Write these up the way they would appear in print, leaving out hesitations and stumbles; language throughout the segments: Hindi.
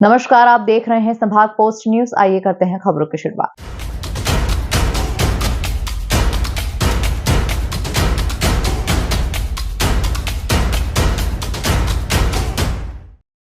नमस्कार, आप देख रहे हैं संभाग पोस्ट न्यूज। आइए करते हैं खबरों की शुरुआत।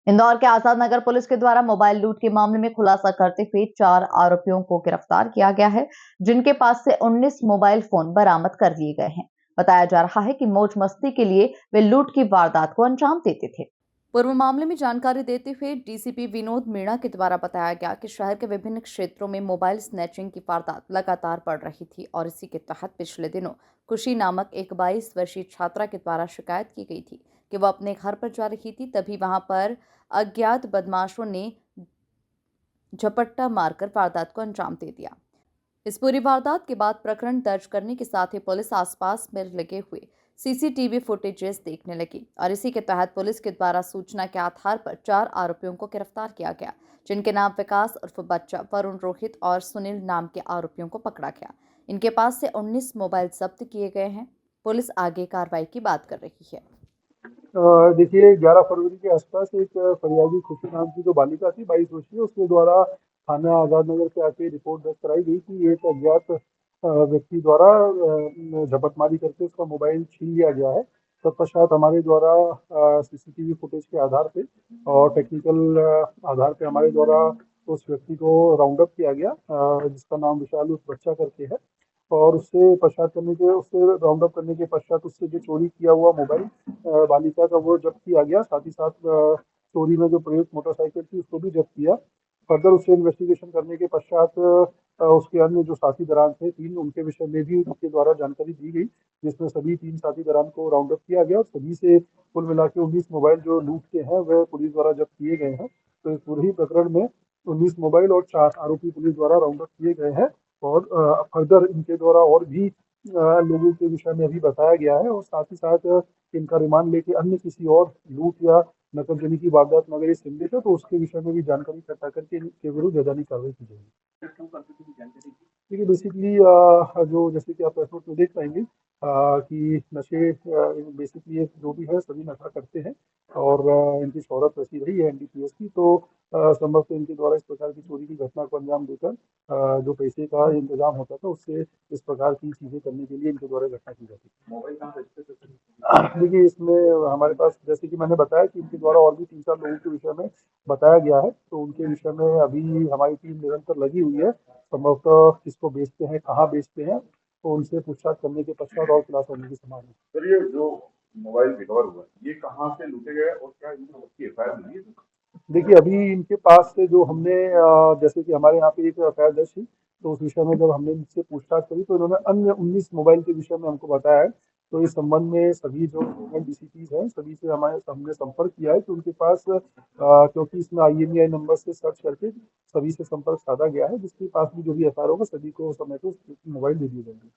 इंदौर के आजाद नगर पुलिस के द्वारा मोबाइल लूट के मामले में खुलासा करते हुए 4 आरोपियों को गिरफ्तार किया गया है, जिनके पास से 19 मोबाइल फोन बरामद कर लिए गए हैं। बताया जा रहा है कि मौज मस्ती के लिए वे लूट की वारदात को अंजाम देते थे। पूर्व मामले में जानकारी देते हुए डीसीपी विनोद मीणा के द्वारा बताया गया कि शहर के विभिन्न क्षेत्रों में मोबाइल स्नैचिंग की वारदात लगातार बढ़ रही थी और इसी के तहत पिछले दिनों खुशी नामक एक 22 वर्षीय छात्रा के द्वारा शिकायत की गई थी कि वह अपने घर पर जा रही थी, तभी वहां पर अज्ञात बदमाशों ने झपट्टा मारकर वारदात को अंजाम दे दिया। इस पूरी वारदात के बाद प्रकरण दर्ज करने के साथ ही पुलिस आसपास में लगे हुए सीसीटीवी फुटेजेस देखने लगी और इसी के तहत पुलिस के द्वारा सूचना के आधार पर 4 आरोपियों को गिरफ्तार किया गया, जिनके नाम विकास उर्फ बच्चा, वरुण, रोहित और सुनील नाम के आरोपियों को पकड़ा गया। इनके पास से 19 मोबाइल जब्त किए गए हैं। पुलिस आगे कार्रवाई की बात कर रही है। देखिए 11 फरवरी के आसपास एक फरियादी खुशी नाम की जो बालिका थी 22 वर्षीय, उसके द्वारा थाना आजाद नगर से आके रिपोर्ट दर्ज कराई गई कि एक अज्ञात व्यक्ति द्वारा झपटमारी करके उसका मोबाइल छीन लिया गया है। तत्पश्चात हमारे द्वारा सीसीटीवी फुटेज के आधार पे और टेक्निकल आधार पे हमारे द्वारा उस व्यक्ति को राउंड अप किया गया, जिसका नाम विशाल उस बच्चा करके है। और उससे राउंड अप करने के पश्चात उससे जो चोरी किया हुआ मोबाइल बालिका का वो जब्त किया गया। साथ ही साथ चोरी में जो प्रयुक्त मोटरसाइकिल थी उसको भी जब्त किया। फर्दर उससे इन्वेस्टिगेशन करने के पश्चात उसके अन्य जो साथीदार थे 3, उनके विषय में भी उनके द्वारा जानकारी दी गई, जिसमें सभी 3 साथीदार को राउंड अप किया गया और सभी से कुल मिला के 19 मोबाइल जो लूट के हैं वह पुलिस द्वारा जब्त किए गए हैं। तो इस पूरे ही प्रकरण में 19 मोबाइल और 4 आरोपी पुलिस द्वारा राउंड अप किए गए हैं और फर्दर इनके द्वारा और भी लोगों के विषय में अभी बताया गया है और साथ ही साथ इनका रिमांड लेके अन्य किसी और लूट या नकबजनी की वारदात में अगर ये संदिग्ध है तो उसके विषय में भी जानकारी इकट्ठा करके इनके विरुद्ध वैधानिक कार्रवाई की जाएगी। देखिए बेसिकली जो जैसे कि आप प्रेस नोट में देख पाएंगे कि नशे बेसिकली जो भी है सभी नशा करते हैं और इनकी शोहरत वैसी रही है एनडीपीएस की, तो संभवतः इनके द्वारा इस प्रकार की चोरी की घटना को अंजाम देकर जो पैसे का इंतजाम होता था उससे इस प्रकार की चीजें करने के लिए इनके द्वारा घटना की जाती है। मोबाइल कहाँ रजिस्टर करते? देखिए इसमें हमारे पास जैसे कि मैंने बताया कि इनके द्वारा और भी 3-4 लोगों के विषय में बताया गया है, तो उनके विषय में अभी हमारी टीम निरंतर लगी हुई है। संभवतः किसको बेचते हैं, कहाँ बेचते हैं, तो उनसे पूछताछ करने के पश्चात और खुलासा होने की संभावना है। सर ये जो मोबाइल रिकवर हुआ ये कहाँ से लूटे गए और क्या इनकी एफआईआर मिली है? देखिए अभी इनके पास से जो हमने जैसे कि हमारे यहाँ पे एक एफआईआर दर्ज थी, तो उस विषय में जब हमने इनसे पूछताछ करी तो इन्होंने अन्य 19 मोबाइल के विषय में हमको बताया है। तो इस संबंध में सभी जो डीसीपीज हैं सभी से हमने संपर्क किया है कि उनके पास क्योंकि इसमें आईएमईआई नंबर से सर्च करके सभी से संपर्क साधा गया है, जिसके पास भी जो भी एफआईआर होगा सभी को समय पे मोबाइल दे दिए जाएंगे।